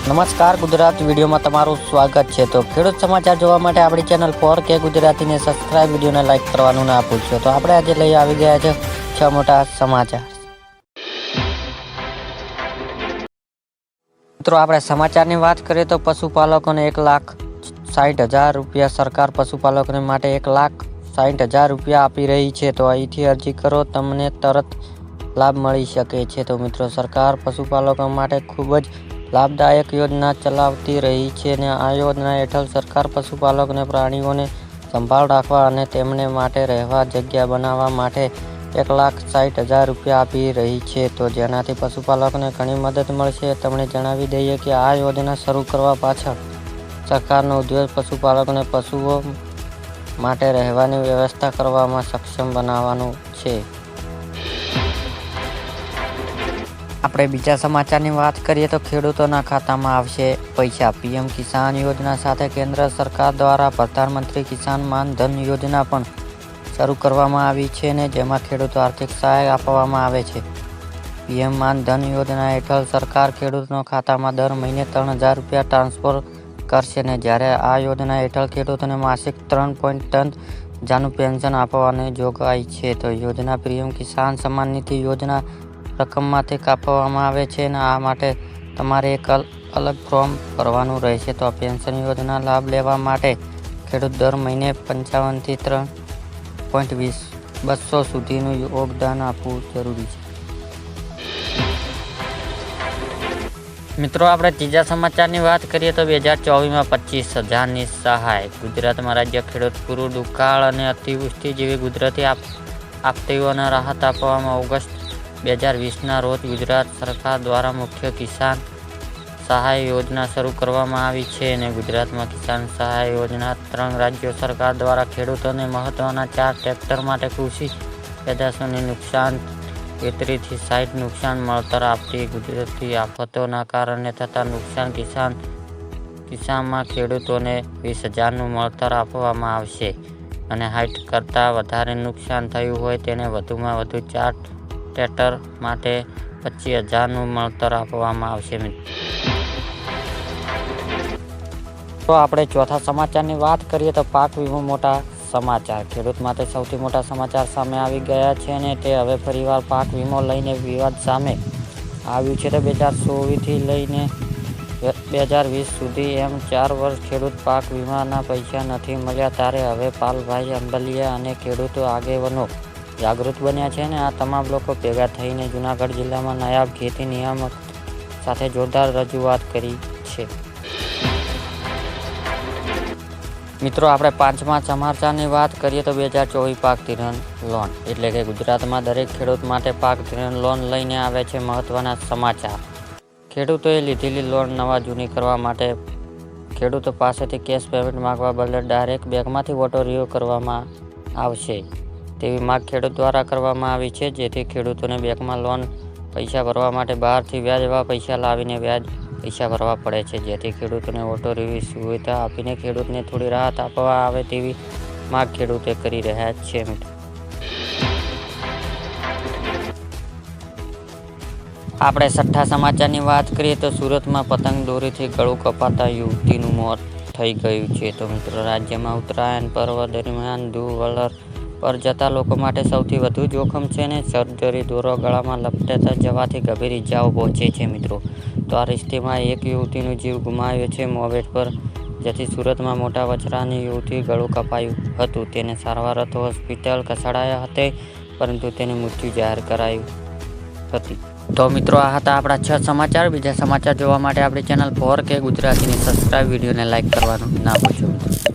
નમસ્કાર ગુજરાત વિડીયોમાં તમારું સ્વાગત છે। તો ખેડૂત સમાચાર જોવા માટે આપણી ચેનલ 4K ગુજરાતીને સબસ્ક્રાઇબ, વિડીયોને લાઇક કરવાનું ના ભૂલશો। તો આપણે આજે લઈ આવી ગયા છે 6 મોટા સમાચાર। મિત્રો આપણે સમાચારની વાત કરીએ તો પશુપાલકોને 1,60,000 રૂપિયા સરકાર પશુપાલકોને માટે 1,60,000 રૂપિયા આપી રહી છે। તો અહીંથી અરજી કરો, તમને તરત લાભ મળી શકે છે। તો મિત્રો સરકાર પશુપાલકો માટે ખૂબ જ લાભદાયક યોજના ચલાવતી રહી છે અને આ યોજના હેઠળ સરકાર પશુપાલકોને પ્રાણીઓને સંભાળ રાખવા અને તેમને માટે રહેવા જગ્યા બનાવવા માટે 1,60,000 રૂપિયા આપી રહી છે। તો જેનાથી પશુપાલકોને ઘણી મદદ મળશે। તમને જણાવી દઈએ કે આ યોજના શરૂ કરવા પાછળ સરકારનો ઉદ્દેશ પશુપાલકોને પશુઓ માટે રહેવાની વ્યવસ્થા કરવામાં સક્ષમ બનાવવાનું છે। આપણે બીજા સમાચારની વાત કરીએ તો ખેડૂતોના ખાતામાં આવશે પૈસા। પીએમ કિસાન યોજના સાથે કેન્દ્ર સરકાર દ્વારા પ્રધાનમંત્રી કિસાન માન ધન યોજના પણ શરૂ કરવામાં આવી છે અને જેમાં ખેડૂતો આર્થિક સહાય આપવામાં આવે છે। પીએમ માન ધન યોજના હેઠળ સરકાર ખેડૂતોના ખાતામાં દર મહિને 3,000 રૂપિયા ટ્રાન્સફર કરશે અને જ્યારે આ યોજના હેઠળ ખેડૂતોને માસિક 3,000નું પેન્શન આપવાની જોગવાઈ છે। તો યોજના પીએમ કિસાન સન્માન નિધિ યોજના રકમમાંથી કાપવામાં આવે છે અને આ માટે તમારે એક અલગ ફોર્મ ભરવાનું રહેશે। તો આ પેન્શન યોજના લાભ લેવા માટે ખેડૂત દર મહિને 55 થી 3.200 સુધીનું યોગદાન આપવું જરૂરી છે। મિત્રો આપણે ત્રીજા સમાચારની વાત કરીએ તો 2024માં 25,000ની સહાય। ગુજરાતમાં રાજ્ય ખેડૂત પૂર, દુકાળ અને અતિવૃષ્ટિ જેવી કુદરતી આપત્તિઓને રાહત આપવામાં ઓગસ્ટ 2020ના રોજ ગુજરાત સરકાર દ્વારા મુખ્ય કિસાન સહાય યોજના શરૂ કરવામાં આવી છે અને ગુજરાતમાં કિસાન સહાય યોજના 3 રાજ્યો સરકાર દ્વારા ખેડૂતોને મહત્વના 4 ટ્રેક્ટર માટે કૃષિ પેદાશોને નુકસાન 33 થી 60 નુકસાન મળતર આપતી કુદરતી આફતોના કારણે થતા નુકસાન કિસ્સામાં ખેડૂતોને 20,000નું મળતર આપવામાં આવશે અને 60 કરતાં વધારે નુકસાન થયું હોય તેને વધુમાં વધુ 4 ટ્રેક્ટર માટે 25,000નું મળતર આપવામાં આવશે। તો આપણે ચોથા સમાચારની વાત કરીએ તો પાક વીમો મોટા સમાચાર। ખેડૂત માટે સૌથી મોટા સમાચાર સામે આવી ગયા છે અને તે હવે ફરીવાર પાક વીમો લઈને વિવાદ સામે આવ્યું છે। તો 2016થી લઈને 2020 સુધી એમ 4 વર્ષ ખેડૂત પાક વીમાના પૈસા નથી મળ્યા ત્યારે હવે પાલભાઈ આંબલિયા અને ખેડૂતો આગેવાનો જાગૃત બન્યા છે અને આ તમામ લોકો ભેગા થઈને જૂનાગઢ જિલ્લામાં નાયબ ખેતી નિયામક સાથે જોરદાર રજૂઆત કરી છે। મિત્રો આપણે પાંચમા સમાચારની વાત કરીએ તો 2024 પાક ધિરાણ લોન એટલે કે ગુજરાતમાં દરેક ખેડૂત માટે પાક ધિરાણ લોન લઈને આવે છે મહત્વના સમાચાર। ખેડૂતોએ લીધેલી લોન નવા જૂની કરવા માટે ખેડૂતો પાસેથી કેશ પેમેન્ટ માંગવા બદલે ડાયરેક્ટ બેંકમાંથી ઓટો રિન્યૂ કરવામાં આવશે તેવી માંગ ખેડૂત દ્વારા કરવામાં આવી છે, જેથી ખેડૂતોને બેંકમાં લોન પૈસા ભરવા માટે બહારથી વ્યાજવા પૈસા લાવીને વ્યાજ પૈસા ભરવા પડે છે, જેથી ખેડૂતોને ઓટો રિન્યૂ સુવિધા આપીને ખેડૂતને થોડી રાહત આપવા આવે તેવી માંગ ખેડૂતો કરી રહ્યા છે। આપણે છઠ્ઠા સમાચારની વાત કરીએ તો સુરતમાં પતંગ દોરીથી ગળું કપાતા યુવતીનું મોત થઈ ગયું છે। તો મિત્રો રાજ્યમાં ઉત્તરાયણ પર્વ દરમિયાન 2 વ્હીલર પર જતા લોકો માટે સૌથી વધુ જોખમ છે અને સર્જરી દોરો ગળામાં લપેટાઈ જવાથી ગંભીર ઇજાઓ પહોંચે છે। મિત્રો તો આ સ્થિતિમાં એક યુવતીનો જીવ ગુમાવ્યો છે। મોપેડ પર જતી સુરતમાં મોટા વછરાની યુવતી ગળું કપાયું હતું, તેને સારવાર અર્થે હોસ્પિટલ ખસેડાયા હતી પરંતુ તેની મૃત્યુ જાહેર કરાઈ હતી। તો મિત્રો આ હતા આપણા 6 સમાચાર। બીજા સમાચાર જોવા માટે આપણી ચેનલ 4K ગુજરાતીને સબસ્ક્રાઇબ, વિડીયોને લાઇક કરવાનું ના ભૂલશો મિત્રો।